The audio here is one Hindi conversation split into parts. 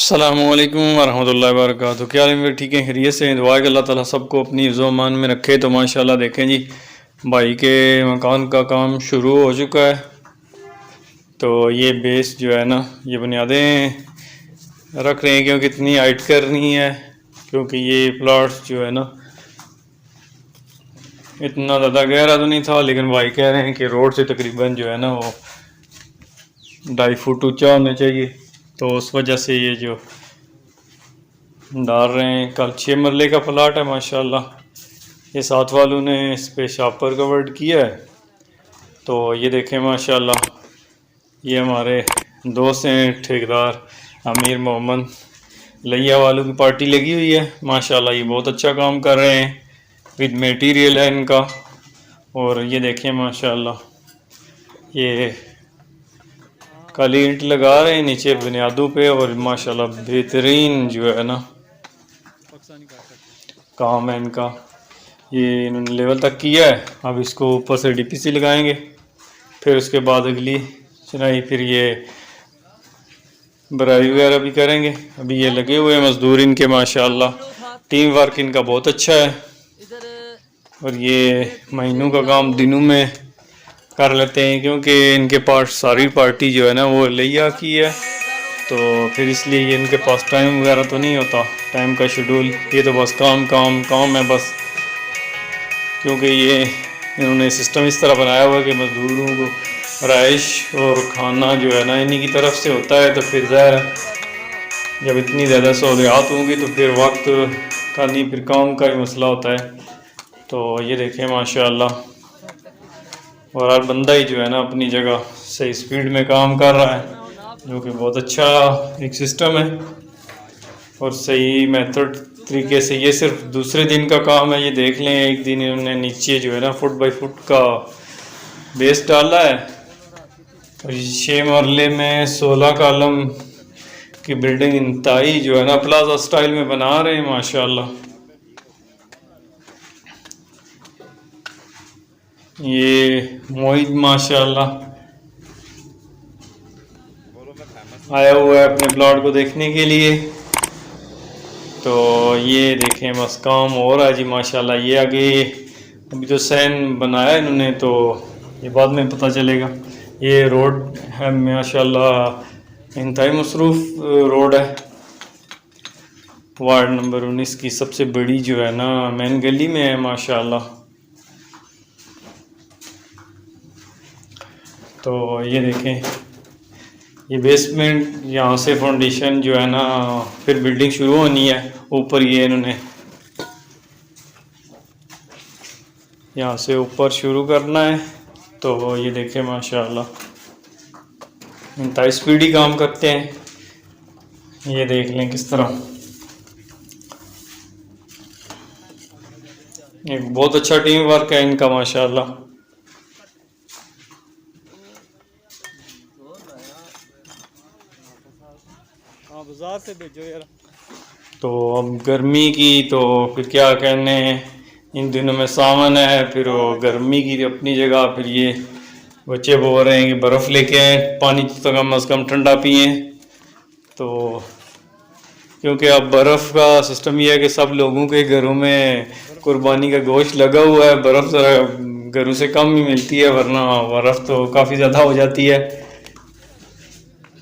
अस्सलामुअलैकुम वरहमतुल्लाहि वबरकातुहू। क्या हाल है? ठीक है, खैरियत से। दुआ है कि अल्लाह ताला सबको अपनी इज़्ज़ो अमान में रखे। तो माशाल्लाह देखें जी, भाई के मकान का काम शुरू हो चुका है। तो ये बेस जो है ना, ये बुनियादें रख रहे हैं क्योंकि इतनी हाइट करनी है, क्योंकि ये प्लॉट्स जो है ना इतना ज़्यादा गहरा तो नहीं था, लेकिन भाई कह रहे हैं कि रोड से तकरीबन जो है ना वो 2.5 फुट ऊंचा होना चाहिए। तो उस वजह से ये जो डाल रहे हैं। कल 6 मरले का प्लाट है माशाल्लाह। ये साथ वालों ने इस पे शापर कवर्ड किया है। तो ये देखें माशाल्लाह, ये हमारे दोस्त हैं ठेकेदार अमीर मोहम्मद लिया वालों की पार्टी लगी हुई है माशाल्लाह। ये बहुत अच्छा काम कर रहे हैं, विद मटेरियल है इनका। और ये देखें माशाल्लाह, ये काली ईंट लगा रहे हैं नीचे बुनियादों पे। और माशाल्लाह बेहतरीन जो है ना काम है इनका। ये इन्होंने लेवल तक किया है। अब इसको ऊपर से डीपीसी लगाएंगे, फिर उसके बाद अगली चुनाई, फिर ये बराई वगैरह भी करेंगे। अभी ये लगे हुए हैं मजदूर इनके माशाल्लाह। टीम वर्क इनका बहुत अच्छा है। और ये महीनों का काम दिनों में कर लेते हैं, क्योंकि इनके पास सारी पार्टी जो है ना वो लिया की है। तो फिर इसलिए ये इनके पास टाइम वगैरह तो नहीं होता, टाइम का शेड्यूल। ये तो बस काम काम काम है बस। क्योंकि ये इन्होंने सिस्टम इस तरह बनाया हुआ है कि मजदूरों को रहाइश और खाना जो है ना इन्हीं की तरफ से होता है। तो फिर ज़ाहिर जब इतनी ज़्यादा सहूलियात होंगी तो फिर वक्त का नहीं, फिर काम का ही मसला होता है। तो ये देखें माशाल्लाह, और हर बंदा ही जो है ना अपनी जगह सही स्पीड में काम कर रहा है, जो कि बहुत अच्छा एक सिस्टम है और सही मेथड तरीके से। ये सिर्फ दूसरे दिन का काम है। ये देख लें, एक दिन इन्होंने नीचे जो है ना 1 फुट का बेस डाला है। और 6 मरले में 16 कॉलम की बिल्डिंग इंतहाई जो है ना प्लाजा स्टाइल में बना रहे हैं माशाल्लाह। ये मोहित माशाल्लाह आया हुआ है अपने प्लॉट को देखने के लिए। तो ये देखें बस काम हो रहा है जी माशाल्लाह। ये आगे अभी तो सैन बनाया इन्होंने, तो ये बाद में पता चलेगा। ये रोड है माशाल्लाह, इंतहाई मसरूफ़ रोड है। वार्ड नंबर 19 की सबसे बड़ी जो है ना मेन गली में है माशाल्लाह। तो ये देखें, ये बेसमेंट, यहाँ से फाउंडेशन जो है ना, फिर बिल्डिंग शुरू होनी है ऊपर। ये इन्होंने यहाँ से ऊपर शुरू करना है। तो ये देखें माशाल्लाह, इंतहाई स्पीडी काम करते हैं। ये देख लें किस तरह, एक बहुत अच्छा टीम वर्क है इनका माशाल्लाह। बाजार से भेजो यार। तो अब गर्मी की तो फिर क्या कहने, इन दिनों में सावन है, फिर वो गर्मी की अपनी जगह। फिर ये बच्चे बोल रहे हैं कि बर्फ़ लेके आए, पानी तो कम अज़ कम ठंडा पिए। तो क्योंकि अब बर्फ़ का सिस्टम ये है कि सब लोगों के घरों में कुर्बानी का गोश्त लगा हुआ है। बर्फ़ ज़रा घरों से कम ही मिलती है, वरना बर्फ़ तो काफ़ी ज़्यादा हो जाती है।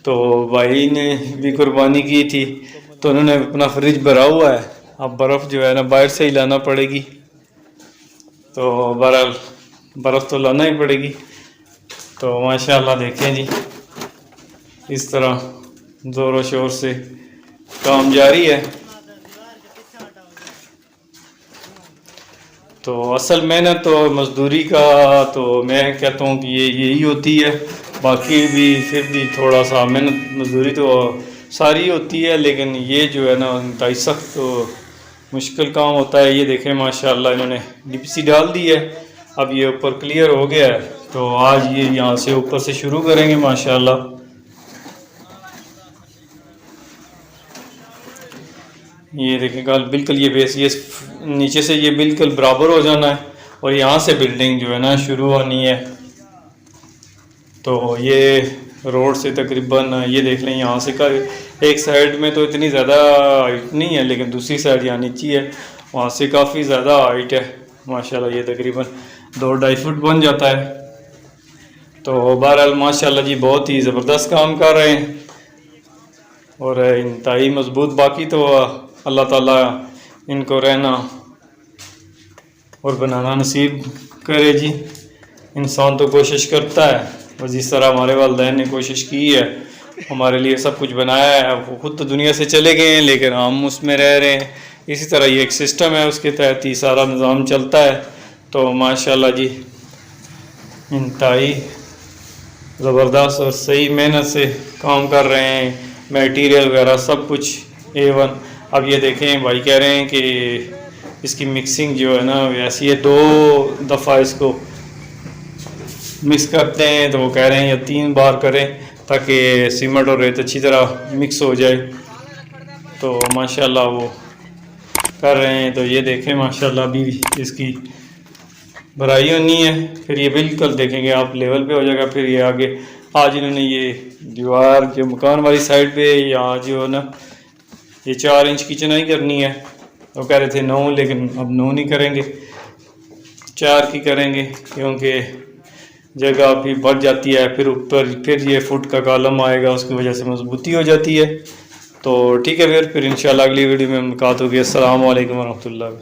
तो भाई ने भी कुर्बानी की थी, तो उन्होंने अपना फ्रिज भरा हुआ है। अब बर्फ़ जो है ना बाहर से ही लाना पड़ेगी। तो बहरहाल बर्फ़ तो लाना ही पड़ेगी। तो माशाल्लाह देखें जी, इस तरह ज़ोरों शोर से काम जारी है। तो असल मेहनत तो मज़दूरी का तो मैं कहता हूँ कि ये यही होती है। बाकी भी फिर भी थोड़ा सा मेहनत मज़दूरी तो सारी होती है, लेकिन ये जो है ना इंतहाई सख्त तो मुश्किल काम होता है। ये देखें माशाल्लाह, इन्होंने डीपीसी डाल दी है। अब ये ऊपर क्लियर हो गया है। तो आज ये यहाँ से ऊपर से शुरू करेंगे माशाल्लाह। ये देखें कल बिल्कुल ये बेस, ये नीचे से ये बिल्कुल बराबर हो जाना है और यहाँ से बिल्डिंग जो है ना शुरू होनी है। तो ये रोड से तकरीबन ये देख लें यहाँ से का एक साइड में तो इतनी ज़्यादा हाइट नहीं है, लेकिन दूसरी साइड यहाँ नीची है, वहाँ से काफ़ी ज़्यादा हाइट है माशाल्लाह। ये तकरीबन 2-2.5 फुट बन जाता है। तो बहरहाल माशाल्लाह जी बहुत ही ज़बरदस्त काम कर रहे हैं और इंतहाई मजबूत। बाकी तो अल्लाह ताला इनको रहना और बनाना नसीब करे जी। इंसान तो कोशिश करता है, और जिस तरह हमारे वालिदैन ने कोशिश की है, हमारे लिए सब कुछ बनाया है। वो खुद तो दुनिया से चले गए हैं, लेकिन हम उसमें रह रहे हैं। इसी तरह ये एक सिस्टम है, उसके तहत ही सारा निज़ाम चलता है। तो माशाल्लाह जी इंतहाई ज़बरदस्त और सही मेहनत से काम कर रहे हैं। मटेरियल वगैरह सब कुछ A1। अब ये देखें, भाई कह रहे हैं कि इसकी मिक्सिंग जो है ना ऐसी है, 2 दफ़ा इसको मिक्स करते हैं। तो वो कह रहे हैं या 3 बार करें ताकि सीमेंट और रेत अच्छी तरह मिक्स हो जाए। तो माशाल्लाह वो कर रहे हैं। तो ये देखें माशाल्लाह अभी इसकी भराई होनी है, फिर ये बिल्कुल देखेंगे आप लेवल पे हो जाएगा। फिर ये आगे आज इन्होंने ये दीवार जो मकान वाली साइड पे यहाँ जो है ना ये 4 इंच की चिनाई करनी है। वो कह रहे थे 9, लेकिन अब 9 नहीं करेंगे, 4 की करेंगे, क्योंकि जगह भी बढ़ जाती है। फिर ऊपर फिर ये फुट का कॉलम आएगा, उसकी वजह से मजबूती हो जाती है। तो ठीक है, फिर इंशाल्लाह अगली वीडियो में मुलाकात होगी। अस्सलाम वालेकुम रहमतुल्लाह।